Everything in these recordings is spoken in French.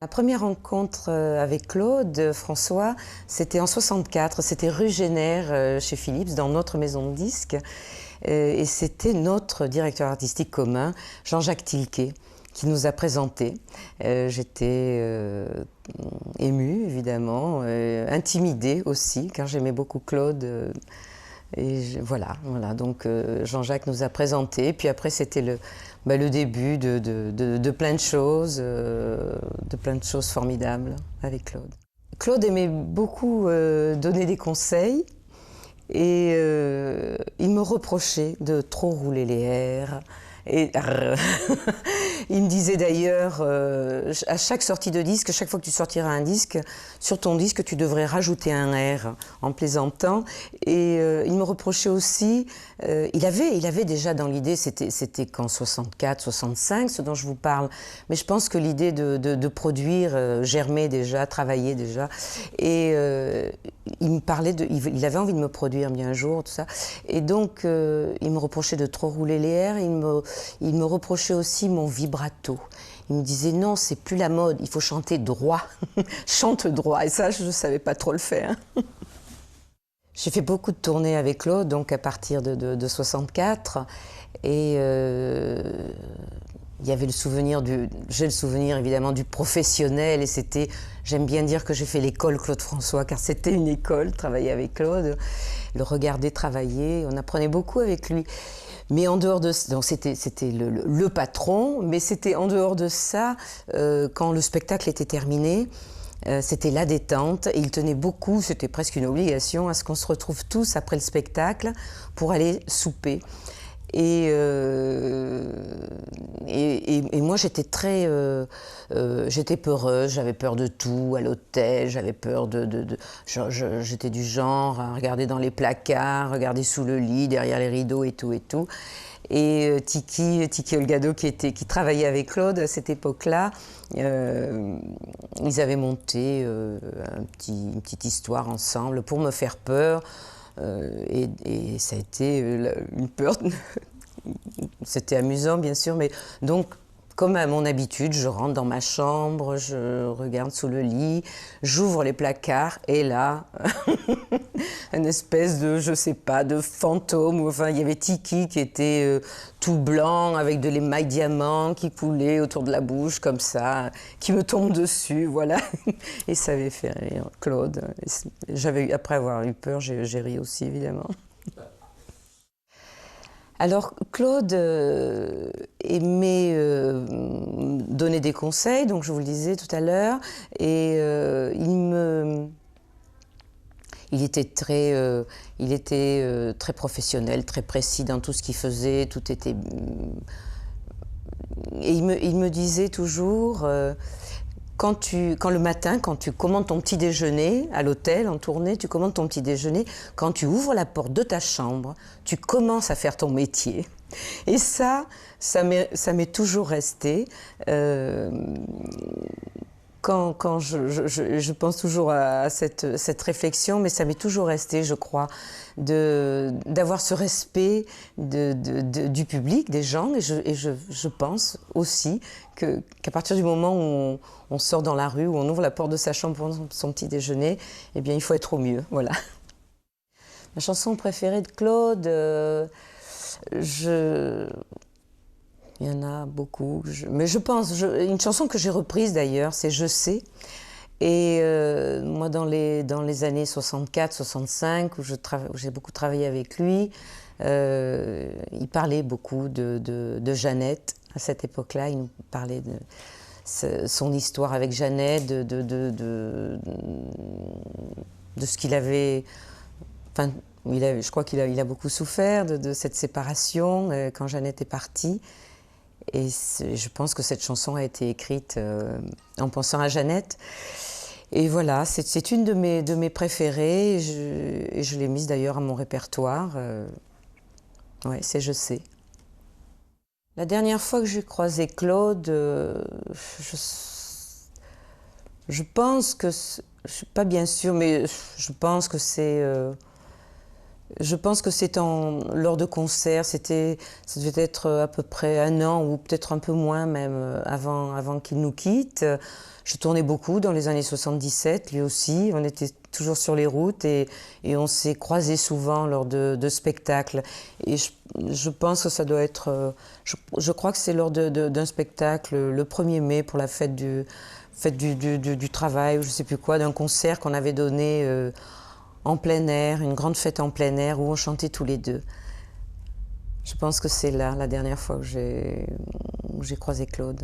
Ma première rencontre avec Claude François, c'était en 64, c'était rue Génère chez Philips, dans notre maison de disques. Et c'était notre directeur artistique commun, Jean-Jacques Tilquet, qui nous a présentés. J'étais émue, évidemment, intimidée aussi, car j'aimais beaucoup Claude. Voilà, donc Jean-Jacques nous a présentés, puis après c'était le début de plein de choses formidables avec Claude. Claude aimait beaucoup donner des conseils et il me reprochait de trop rouler les airs. Et il me disait d'ailleurs, à chaque sortie de disque, chaque fois que tu sortiras un disque, sur ton disque, tu devrais rajouter un R, en plaisantant. Et il me reprochait aussi, il avait déjà dans l'idée, c'était qu'en 64, 65, ce dont je vous parle, mais je pense que l'idée de produire germait déjà, travaillait déjà. Et il me parlait il avait envie de me produire bien un jour, tout ça. Et donc, il me reprochait de trop rouler les airs. Il me reprochait aussi mon vibrato. Il me disait non, c'est plus la mode, il faut chanter droit. Chante droit. Et ça, je ne savais pas trop le faire. J'ai fait beaucoup de tournées avec Claude, donc à partir de 64. Et il y avait j'ai le souvenir évidemment du professionnel, et c'était, j'aime bien dire que j'ai fait l'école Claude François, car c'était une école, travailler avec Claude, le regarder travailler, on apprenait beaucoup avec lui. Mais en dehors de ça, donc c'était le patron, mais c'était en dehors de ça, quand le spectacle était terminé, c'était la détente, et il tenait beaucoup, c'était presque une obligation, à ce qu'on se retrouve tous après le spectacle pour aller souper. Et moi j'étais j'étais peureuse, j'avais peur de tout à l'hôtel, j'avais peur j'étais du genre à regarder dans les placards, regarder sous le lit, derrière les rideaux et tout. Et Tiki Olgado qui travaillait avec Claude à cette époque-là, ils avaient monté une petite histoire ensemble pour me faire peur. Et ça a été une peur. C'était amusant, bien sûr, mais donc, comme à mon habitude, je rentre dans ma chambre, je regarde sous le lit, j'ouvre les placards, et là, une espèce de, je sais pas, de fantôme. Enfin, il y avait Tiki qui était tout blanc, avec de l'émail diamant qui coulait autour de la bouche, comme ça, qui me tombe dessus, voilà. Et ça avait fait rire Claude. Après avoir eu peur, j'ai ri aussi, évidemment. Alors, Claude aimait donner des conseils, donc je vous le disais tout à l'heure, et il était très professionnel, très précis dans tout ce qu'il faisait, tout était... Et il me disait toujours... Quand le matin, quand tu commandes ton petit déjeuner à l'hôtel, en tournée, tu commandes ton petit déjeuner, quand tu ouvres la porte de ta chambre, tu commences à faire ton métier. Et ça m'est toujours resté. Quand je pense toujours à cette réflexion, mais ça m'est toujours resté, je crois, d'avoir ce respect du public, des gens, et je pense aussi qu'à partir du moment où on sort dans la rue, où on ouvre la porte de sa chambre pour son petit déjeuner, eh bien, il faut être au mieux, voilà. Ma chanson préférée de Claude, il y en a beaucoup, mais je pense, une chanson que j'ai reprise d'ailleurs, c'est « Je sais ». Et moi, dans les années 64-65, où j'ai beaucoup travaillé avec lui, il parlait beaucoup de Jeannette. À cette époque-là, il nous parlait de son histoire avec Jeannette, de ce qu'il avait... Enfin, je crois qu'il a beaucoup souffert de cette séparation quand Jeannette est partie. Et je pense que cette chanson a été écrite en pensant à Jeannette. Et voilà, c'est une de mes préférées, et je l'ai mise d'ailleurs à mon répertoire. Ouais, c'est « Je sais ». La dernière fois que j'ai croisé Claude, je pense que, je ne suis pas bien sûre, mais je pense que c'est Je pense que lors de concerts, ça devait être à peu près un an ou peut-être un peu moins même avant qu'il nous quitte. Je tournais beaucoup dans les années 77, lui aussi. On était toujours sur les routes et on s'est croisés souvent lors de spectacles. Et je pense que ça doit être... je crois que c'est lors d'un spectacle le 1er mai pour la fête du travail ou je sais plus quoi, d'un concert qu'on avait donné en plein air, une grande fête en plein air où on chantait tous les deux. Je pense que c'est là, la dernière fois où j'ai croisé Claude.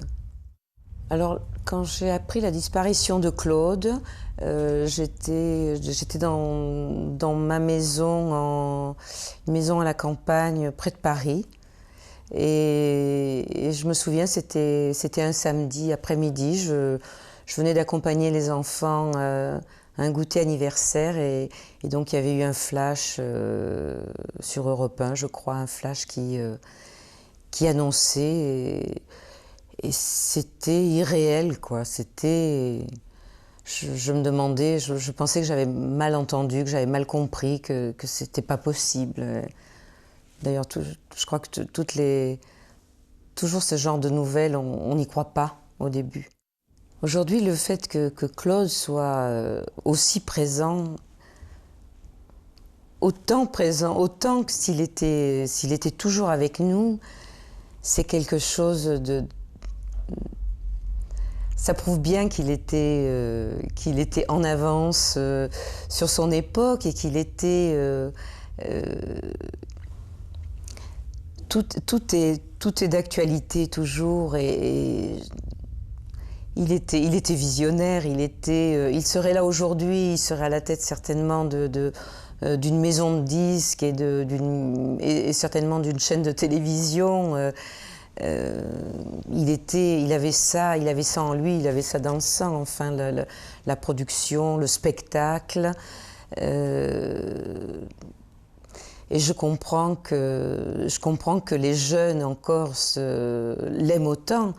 Alors, quand j'ai appris la disparition de Claude, j'étais dans ma maison, une maison à la campagne près de Paris. Et je me souviens, c'était un samedi après-midi. Je venais d'accompagner les enfants à un goûter anniversaire et donc il y avait eu un flash sur Europe 1, je crois, un flash qui annonçait et c'était irréel, quoi. Je me demandais, je pensais que j'avais mal entendu, que j'avais mal compris, que c'était pas possible. D'ailleurs, je crois que toujours ce genre de nouvelles, on n'y croit pas au début. Aujourd'hui, le fait que Claude soit aussi présent, autant que s'il était toujours avec nous, c'est quelque chose de... Ça prouve bien qu'il était en avance sur son époque et qu'il était... tout est d'actualité toujours et il était visionnaire, il serait là aujourd'hui, il serait à la tête certainement d'une maison de disques et certainement d'une chaîne de télévision. Il avait ça en lui, il avait ça dans le sang, enfin, la production, le spectacle. Et je comprends que les jeunes en Corse l'aiment autant.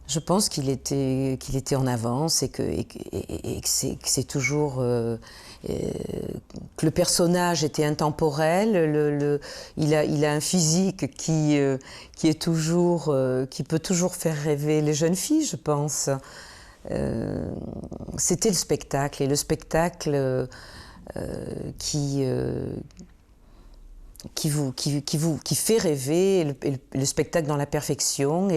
Je pense qu'il était en avance et que c'est toujours que le personnage était intemporel. Il a un physique qui est toujours qui peut toujours faire rêver les jeunes filles, je pense. C'était le spectacle et le spectacle qui fait rêver, le spectacle dans la perfection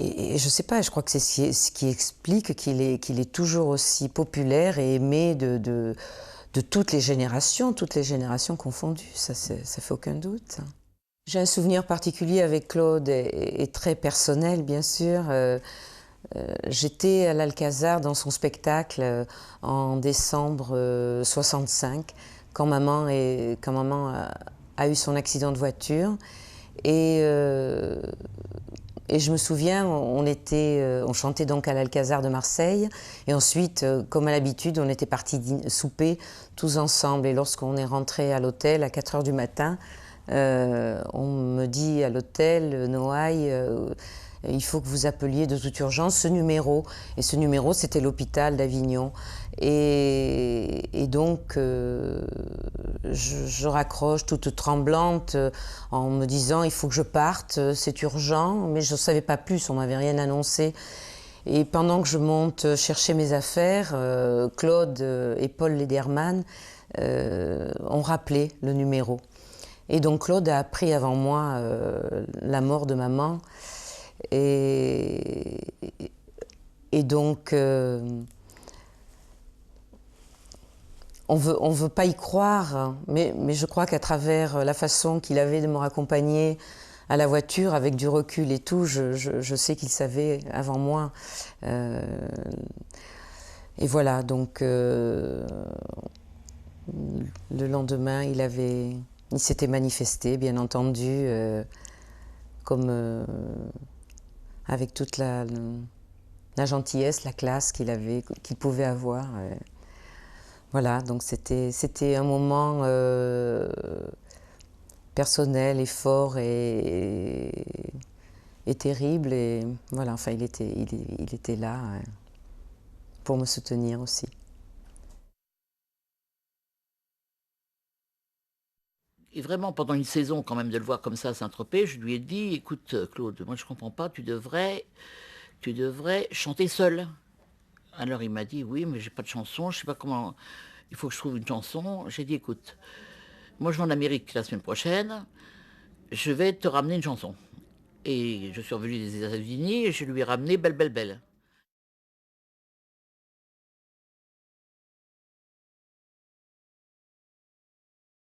et je sais pas, je crois que c'est ce qui explique qu'il est toujours aussi populaire et aimé de toutes les générations confondues, ça fait aucun doute. J'ai un souvenir particulier avec Claude et très personnel, bien sûr. J'étais à l'Alcazar dans son spectacle en décembre 65, quand maman a eu son accident de voiture. Et je me souviens, on chantait donc à l'Alcazar de Marseille. Et ensuite, comme à l'habitude, on était partis souper tous ensemble. Et lorsqu'on est rentré à l'hôtel à 4 h du matin, on me dit à l'hôtel, Noailles, il faut que vous appeliez de toute urgence ce numéro. Et ce numéro, c'était l'hôpital d'Avignon. Et donc, je raccroche toute tremblante en me disant il faut que je parte, c'est urgent. Mais je ne savais pas plus, on ne m'avait rien annoncé. Et pendant que je monte chercher mes affaires, Claude et Paul Lederman ont rappelé le numéro. Et donc Claude a appris avant moi la mort de maman. Et donc, on veut pas y croire, hein, mais je crois qu'à travers la façon qu'il avait de me raccompagner à la voiture, avec du recul et tout, je sais qu'il savait avant moi. Et voilà, donc le lendemain, il s'était manifesté, bien entendu, comme avec toute la gentillesse, la classe qu'il pouvait avoir. Voilà, donc c'était un moment personnel et fort et terrible. Et voilà, enfin, il était là pour me soutenir aussi. vraiment pendant une saison quand même de le voir comme ça à Saint-Tropez, je lui ai dit, écoute Claude, moi je comprends pas, tu devrais chanter seul. Alors il m'a dit, oui, mais j'ai pas de chanson, je sais pas comment, il faut que je trouve une chanson. J'ai dit, écoute, moi je vais en Amérique la semaine prochaine, je vais te ramener une chanson. Et je suis revenu des États-Unis et je lui ai ramené Belle Belle Belle.